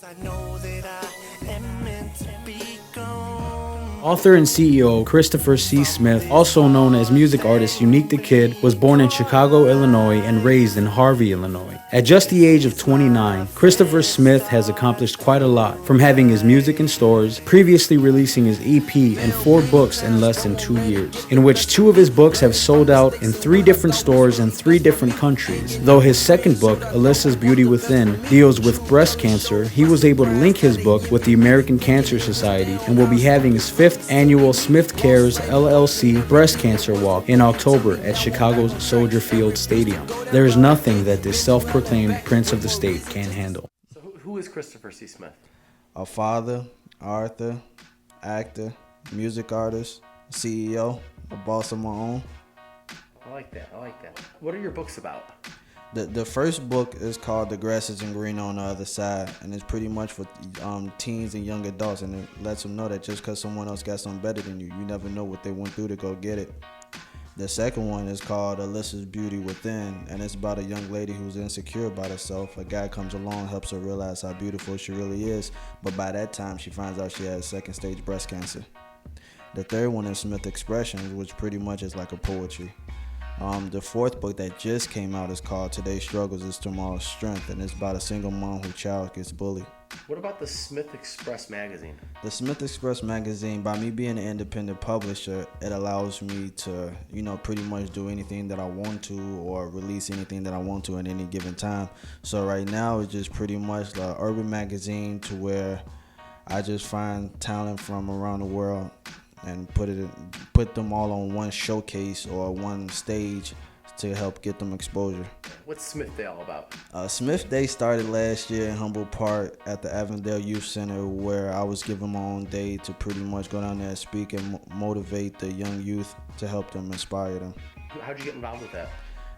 I know that I am meant to be gone. Author and CEO Christopher C. Smith, also known as music artist Unique the Kid, was born in Chicago, Illinois and raised in Harvey, Illinois. At just the age of 29, Christopher Smith has accomplished quite a lot, from having his music in stores, previously releasing his EP and 4 books in less than 2 years, in which 2 of his books have sold out in 3 different stores in 3 different countries. Though his second book, Alyssa's Beauty Within, deals with breast cancer, he was able to link his book with the American Cancer Society and will be having his 5th annual Smith Cares LLC Breast Cancer Walk in October at Chicago's Soldier Field Stadium. There is nothing that this self-proclaimed Prince of the State can't handle. So who is Christopher C. Smith? A father, author, actor, music artist, CEO, a boss of my own. I like that. What are your books about? The first book is called The Grass Isn't Green on the Other Side, and it's pretty much for teens and young adults, and it lets them know that just because someone else got something better than you, you never know what they went through to go get it. The second one is called Alyssa's Beauty Within, and it's about a young lady who's insecure about herself. A guy comes along, helps her realize how beautiful she really is, but by that time she finds out she has second stage breast cancer. The third one is Smith Expressions, which pretty much is like a poetry. The fourth book that just came out is called Today's Struggles is Tomorrow's Strength, and it's about a single mom whose child gets bullied. What about the Smith Express magazine? The Smith Express magazine, by me being an independent publisher, it allows me to, pretty much do anything that I want to or release anything that I want to at any given time. So right now it's just pretty much the urban magazine to where I just find talent from around the world and put them all on one showcase or one stage to help get them exposure. What's Smith Day all about? Smith Day started last year in Humboldt Park at the Avondale Youth Center, where I was given my own day to pretty much go down there and speak and motivate the young youth to help them, inspire them. How'd you get involved with that?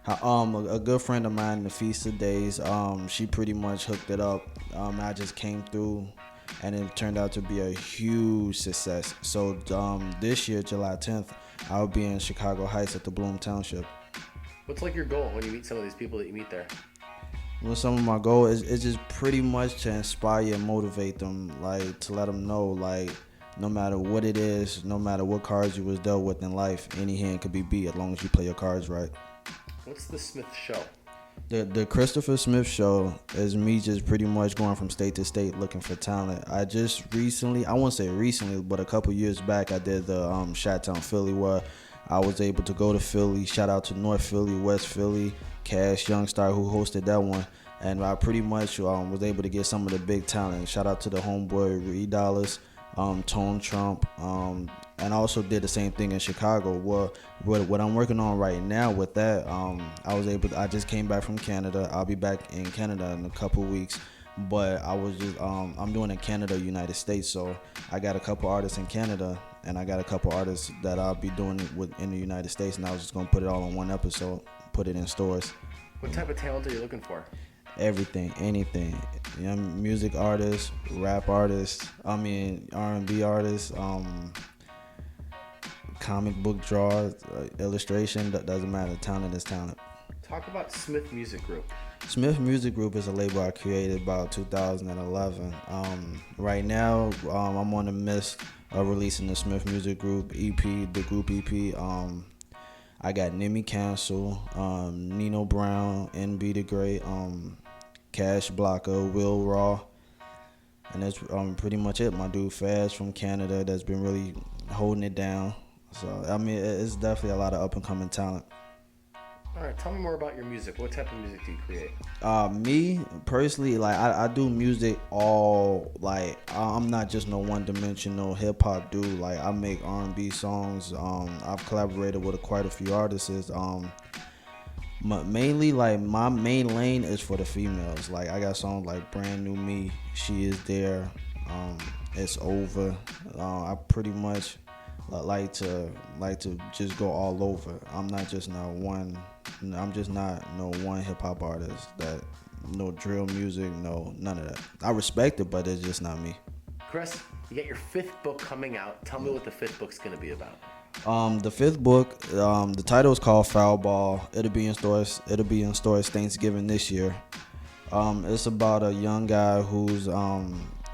A good friend of mine, the Feast of Days, she pretty much hooked it up. I just came through, and it turned out to be a huge success. So this year, July 10th, I'll be in Chicago Heights at the Bloom Township. What's like your goal when you meet some of these people that you meet there? Well, some of my goal is just pretty much to inspire and motivate them, like to let them know, like no matter what it is, no matter what cards you was dealt with in life, any hand could be beat as long as you play your cards right. What's the Smith Show? The Christopher Smith Show is me just pretty much going from state to state looking for talent. I just recently, I won't say recently, but a couple years back, I did the Chi-Town Philly, where I was able to go to Philly. Shout out to North Philly, West Philly, Cash Youngstar, who hosted that one. And I pretty much was able to get some of the big talent. Shout out to the homeboy Reed Dollars, Tone Trump, and I also did the same thing in Chicago. Well, what I'm working on right now with that, I just came back from Canada. I'll be back in Canada in a couple weeks. But I'm doing in Canada, United States. So I got a couple artists in Canada, and I got a couple artists that I'll be doing in the United States. And I was just going to put it all in one episode, put it in stores. What type of talent are you looking for? Everything, anything. Music artists, rap artists, R&B artists, comic book drawers, illustration, that doesn't matter. Talent is talent. Talk about Smith Music Group. Smith Music Group is a label I created about 2011. Right now, I'm on the midst of releasing the Smith Music Group EP, the group EP. I got Nimi Cancel, Nino Brown, NB the Great, Cash Blocker, Will Raw, and that's pretty much it. My dude Faz from Canada that's been really holding it down. So it's definitely a lot of up and coming talent. All right, tell me more about your music. What type of music do you create? Me personally, like I do music all like I'm not just no one-dimensional hip hop dude. Like I make R&B songs. I've collaborated with quite a few artists. Mainly, like my main lane is for the females. Like I got songs like Brand New Me, She Is There, It's Over. I pretty much like to just go all over. I'm just not no one hip hop artist that no drill music, no none of that. I respect it, but it's just not me. Chris, you got your 5th book coming out. Tell me what the 5th book's gonna be about. The 5th book, the title is called Foul Ball. It'll be in stores Thanksgiving this year. It's about a young guy who's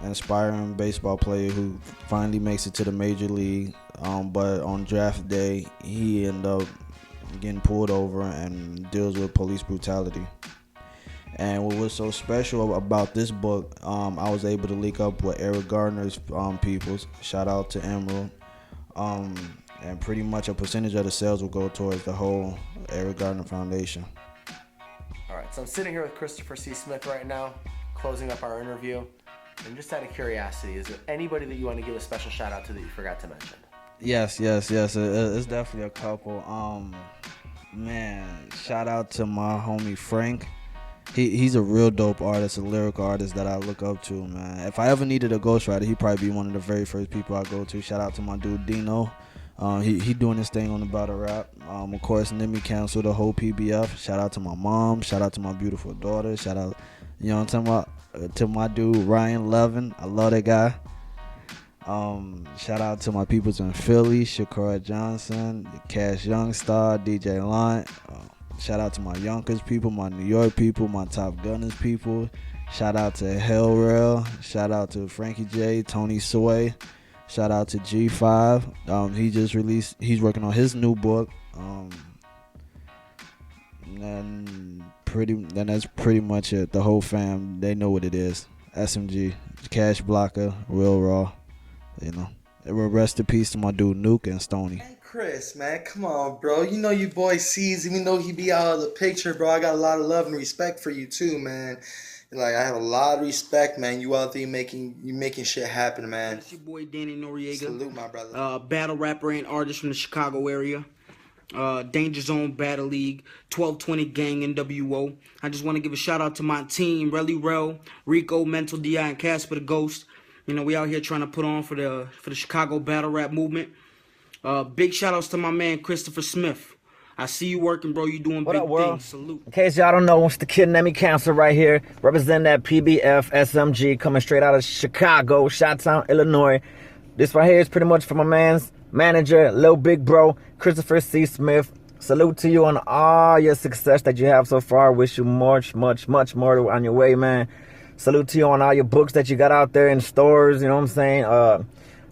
inspiring baseball player who finally makes it to the major league. But on draft day, he ended up getting pulled over and deals with police brutality. And what was so special about this book, I was able to link up with Eric Gardner's peoples. Shout out to Emerald. And pretty much a percentage of the sales will go towards the whole Eric Gardner Foundation. All right, so I'm sitting here with Christopher C. Smith right now, closing up our interview. And just out of curiosity, is there anybody that you want to give a special shout out to that you forgot to mention? Yes. It's definitely a couple. Man, shout out to my homie Frank. He's a real dope artist, a lyrical artist that I look up to, man. If I ever needed a ghostwriter, he'd probably be one of the very first people I go to. Shout out to my dude Dino. He doing his thing on the battle rap. Of course, Nimi Council, the whole PBF. Shout out to my mom. Shout out to my beautiful daughter. Shout out, you know what I'm talking about, to my dude Ryan Levin. I love that guy. Shout out to my peoples in Philly, Shakara Johnson, Cash Youngstar, DJ Line. Shout out to my Yonkers people, my New York people, my Top Gunners people. Shout out to Hell Rail. Shout out to Frankie J, Tony Soy. Shout out to G5. He's working on his new book. And that's pretty much it. The whole fam, they know what it is. SMG, Cash Blocker, Real Raw. You know. Rest in peace to my dude Nuke and Stony. Hey Chris, man, come on, bro. You know you boy sees, even though he be out of the picture, bro. I got a lot of love and respect for you too, man. Like, I have a lot of respect, man. You out there making shit happen, man. It's your boy Danny Noriega. Salute, my brother. Battle rapper and artist from the Chicago area. Danger Zone Battle League, 1220 Gang NWO. I just want to give a shout out to my team, Relly Rel, Rico, Mental DI, and Casper the Ghost. You know, we out here trying to put on for the Chicago battle rap movement. Big shout outs to my man Christopher Smith. I see you working, bro. You doing what big up, world? things. Salute. In case y'all don't know, it's the Kid Nemi Council right here. Represent that PBF SMG coming straight out of Chicago, Chi-Town, Illinois. This right here is pretty much for my man's manager, Lil Big Bro, Christopher C. Smith. Salute to you on all your success that you have so far. Wish you much more on your way, man. Salute to you on all your books that you got out there in stores, you know what I'm saying?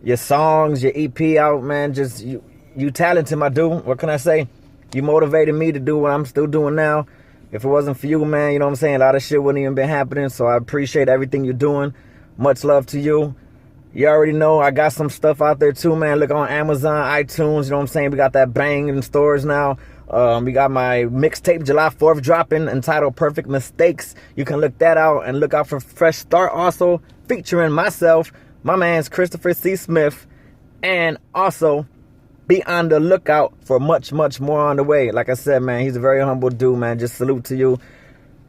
Your songs, your EP out, man. Just you talented, my dude. What can I say? You motivated me to do what I'm still doing now. If it wasn't for you, man, you know what I'm saying? A lot of shit wouldn't even been happening. So I appreciate everything you're doing. Much love to you. You already know I got some stuff out there too, man. Look on Amazon, iTunes, you know what I'm saying? We got that bang in stores now. We got my mixtape July 4th dropping entitled Perfect Mistakes. You can look that out and look out for Fresh Start also featuring myself, my man's Christopher C. Smith, and also be on the lookout for much more on the way. Like I said, man, he's a very humble dude, man. Just salute to you.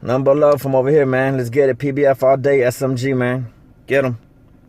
Number love from over here, man. Let's get it. PBF all day, SMG, man. Get him.